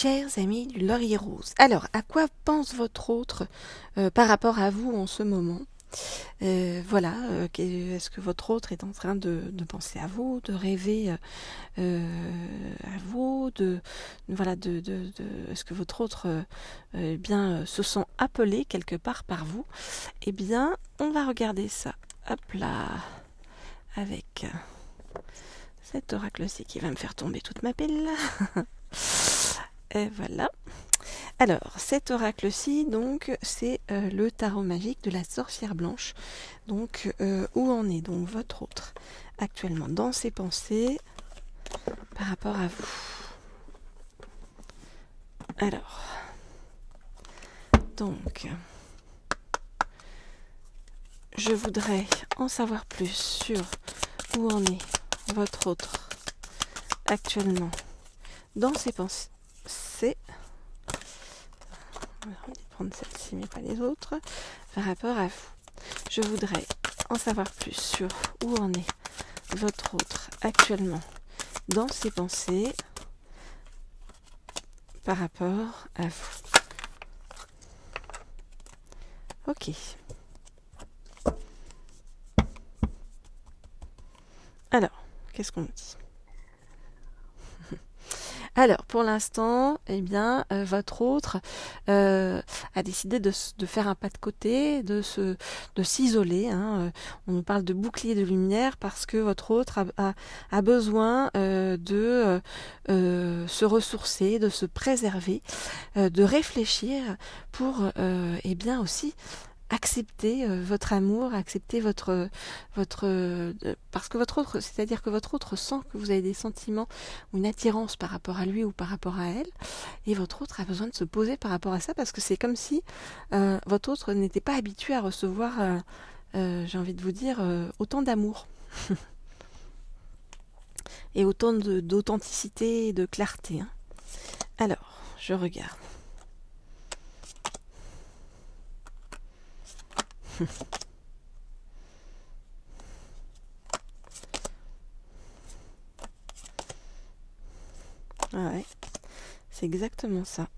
Chers amis du Laurier Rose, alors à quoi pense votre autre par rapport à vous en ce moment? Voilà, est-ce que votre autre est en train de penser à vous, de rêver à vous, voilà, est-ce que votre autre bien se sent appelé quelque part par vous? Eh bien, on va regarder ça. Hop là, avec cet oracle-ci qui va me faire tomber toute ma pile. Et voilà. Alors, cet oracle-ci, donc, c'est le tarot magique de la sorcière blanche. Donc, où en est donc votre autre actuellement dans ses pensées par rapport à vous? Alors, donc, je voudrais en savoir plus sur où en est votre autre actuellement dans ses pensées. On va prendre celle-ci mais pas les autres par rapport à vous. Je voudrais en savoir plus sur où en est votre autre actuellement dans ses pensées par rapport à vous. Ok. Alors, qu'est-ce qu'on nous dit? Alors, pour l'instant, eh bien, votre autre a décidé de faire un pas de côté, de s'isoler. Hein. On nous parle de bouclier de lumière parce que votre autre a besoin de se ressourcer, de se préserver, de réfléchir pour, eh bien, aussi accepter votre amour, accepter votre parce que votre autre, c'est-à-dire que votre autre sent que vous avez des sentiments ou une attirance par rapport à lui ou par rapport à elle, et votre autre a besoin de se poser par rapport à ça parce que c'est comme si votre autre n'était pas habitué à recevoir, j'ai envie de vous dire, autant d'amour et autant d'authenticité et de clarté. Hein. Alors, je regarde. Ouais, c'est exactement ça.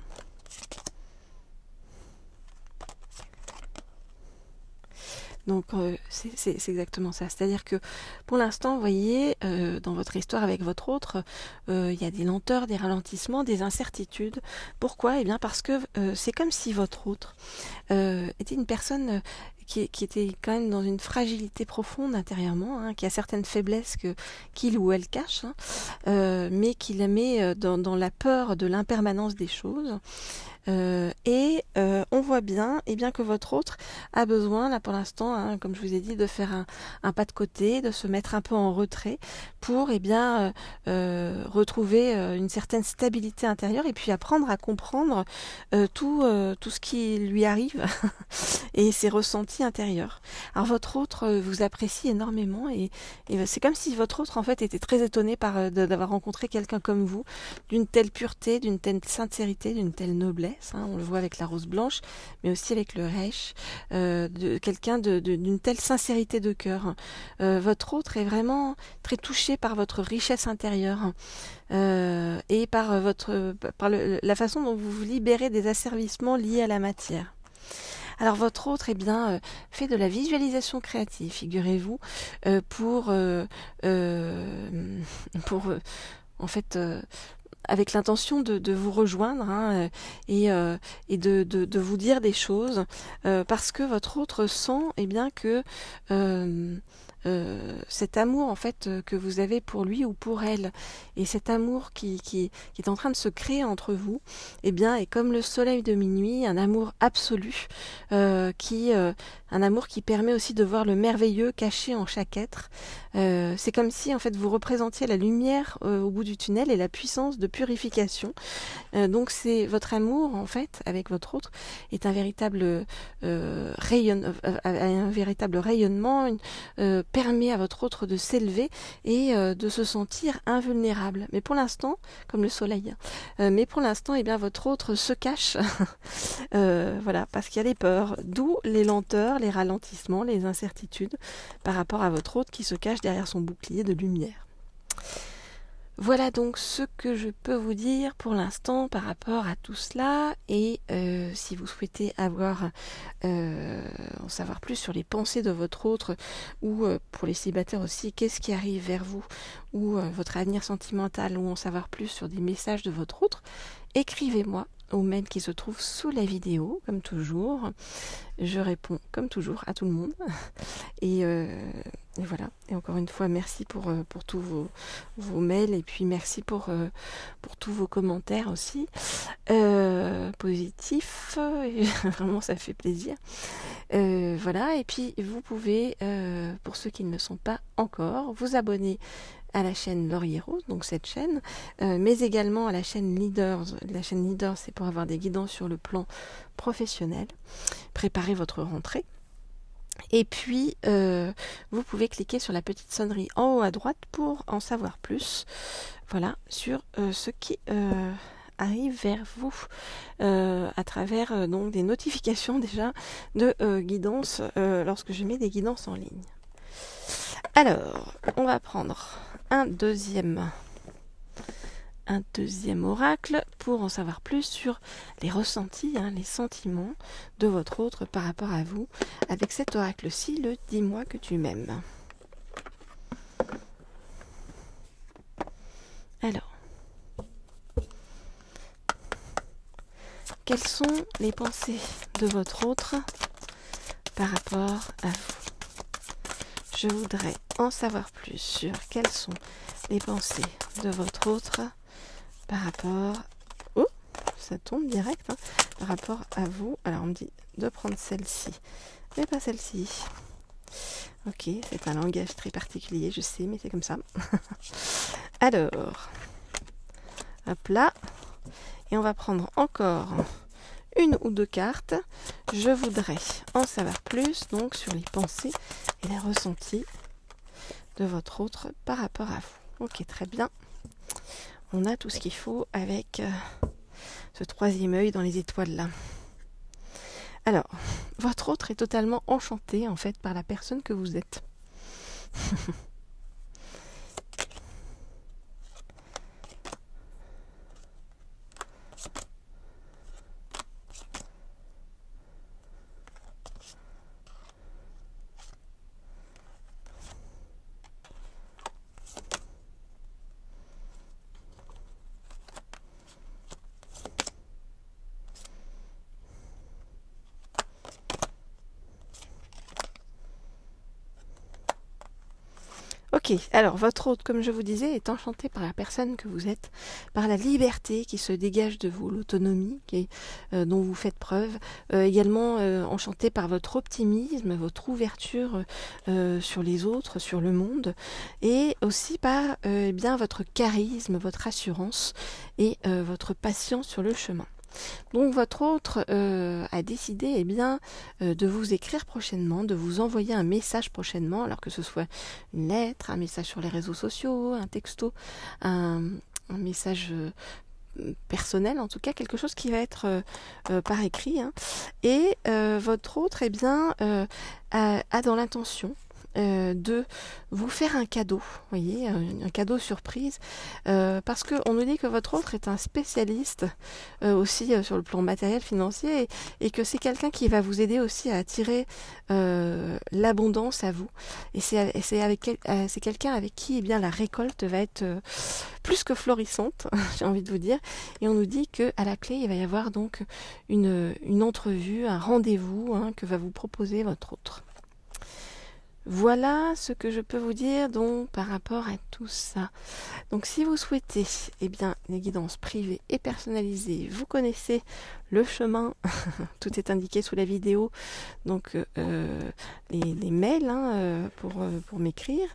Donc c'est exactement ça. C'est-à-dire que pour l'instant, vous voyez, dans votre histoire avec votre autre, il y a des lenteurs, des ralentissements, des incertitudes. Pourquoi? Eh bien parce que c'est comme si votre autre était une personne qui était quand même dans une fragilité profonde intérieurement, hein, qui a certaines faiblesses qu'il ou elle cache, hein, mais qui la met dans la peur de l'impermanence des choses. On voit bien, eh bien que votre autre a besoin, là pour l'instant, hein, comme je vous ai dit, de faire un pas de côté, de se mettre un peu en retrait pour eh bien retrouver une certaine stabilité intérieure et puis apprendre à comprendre tout ce qui lui arrive et ses ressentis intérieurs. Alors votre autre vous apprécie énormément et c'est comme si votre autre en fait était très étonné d'avoir rencontré quelqu'un comme vous, d'une telle pureté, d'une telle sincérité, d'une telle noblesse. Hein, on le voit avec la rose blanche, mais aussi avec le Reich, de quelqu'un d'une telle sincérité de cœur. Votre autre est vraiment très touché par votre richesse intérieure et par la façon dont vous vous libérez des asservissements liés à la matière. Alors votre autre eh bien, fait de la visualisation créative, figurez-vous, pour en fait avec l'intention de vous rejoindre hein, et de vous dire des choses parce que votre autre sent eh bien que cet amour en fait que vous avez pour lui ou pour elle et cet amour qui est en train de se créer entre vous eh bien est comme le soleil de minuit, un amour absolu un amour qui permet aussi de voir le merveilleux caché en chaque être. C'est comme si en fait vous représentiez la lumière au bout du tunnel et la puissance de purification. Donc c'est votre amour en fait avec votre autre est un véritable rayonnement, permet à votre autre de s'élever et de se sentir invulnérable. Mais pour l'instant, comme le soleil. Mais pour l'instant, eh bien votre autre se cache, voilà, parce qu'il y a des peurs, d'où les lenteurs, les ralentissements, les incertitudes par rapport à votre autre qui se cache derrière son bouclier de lumière. Voilà donc ce que je peux vous dire pour l'instant par rapport à tout cela. Et si vous souhaitez en savoir plus sur les pensées de votre autre, ou pour les célibataires aussi, qu'est-ce qui arrive vers vous, ou votre avenir sentimental, ou en savoir plus sur des messages de votre autre, écrivez-moi au mail qui se trouve sous la vidéo, comme toujours. Je réponds comme toujours à tout le monde. Et voilà. Et encore une fois, merci pour tous vos mails, et puis merci pour tous vos commentaires aussi positifs. Vraiment, ça fait plaisir. Voilà. Et puis, vous pouvez, pour ceux qui ne le sont pas encore, vous abonner à la chaîne Laurier Rose, donc cette chaîne, mais également à la chaîne Leaders. La chaîne Leaders, c'est pour avoir des guidances sur le plan professionnel. Préparez votre rentrée. Et puis, vous pouvez cliquer sur la petite sonnerie en haut à droite pour en savoir plus, voilà, sur ce qui arrive vers vous à travers donc des notifications déjà de guidance lorsque je mets des guidances en ligne. Alors, on va prendre un deuxième oracle pour en savoir plus sur les ressentis, les sentiments de votre autre par rapport à vous, avec cet oracle-ci, le « Dis-moi que tu m'aimes ». Alors, quelles sont les pensées de votre autre par rapport à vous? Je voudrais en savoir plus sur quelles sont les pensées de votre autre par rapport... Oh, ça tombe direct, par rapport à vous. Alors, on me dit de prendre celle-ci, mais pas celle-ci. Ok, c'est un langage très particulier, je sais, mais c'est comme ça. Alors, hop là. Et on va prendre encore une ou deux cartes. Je voudrais en savoir plus, donc, sur les pensées et les ressentis de votre autre par rapport à vous. Ok, très bien. On a tout ce qu'il faut avec ce troisième œil dans les étoiles là. Alors, votre autre est totalement enchanté en fait par la personne que vous êtes. Ok, alors votre hôte, comme je vous disais, est enchanté par la personne que vous êtes, par la liberté qui se dégage de vous, l'autonomie dont vous faites preuve, également enchanté par votre optimisme, votre ouverture sur les autres, sur le monde, et aussi par bien votre charisme, votre assurance et votre patience sur le chemin. Donc votre autre a décidé de vous écrire prochainement, de vous envoyer un message prochainement, alors que ce soit une lettre, un message sur les réseaux sociaux, un texto, un message personnel, en tout cas quelque chose qui va être par écrit. Et votre autre a dans l'intention de vous faire un cadeau, voyez, un cadeau surprise, parce qu'on nous dit que votre autre est un spécialiste aussi sur le plan matériel, financier, et que c'est quelqu'un qui va vous aider aussi à attirer l'abondance à vous. Et c'est quelqu'un avec qui la récolte va être plus que florissante, j'ai envie de vous dire. Et on nous dit que à la clé, il va y avoir donc une entrevue, un rendez-vous que va vous proposer votre autre. Voilà ce que je peux vous dire donc par rapport à tout ça. Donc si vous souhaitez les guidances privées et personnalisées, vous connaissez le chemin, tout est indiqué sous la vidéo, donc les mails pour m'écrire.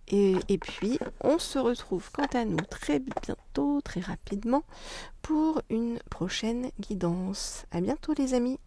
Et puis on se retrouve quant à nous très bientôt, très rapidement, pour une prochaine guidance. À bientôt les amis.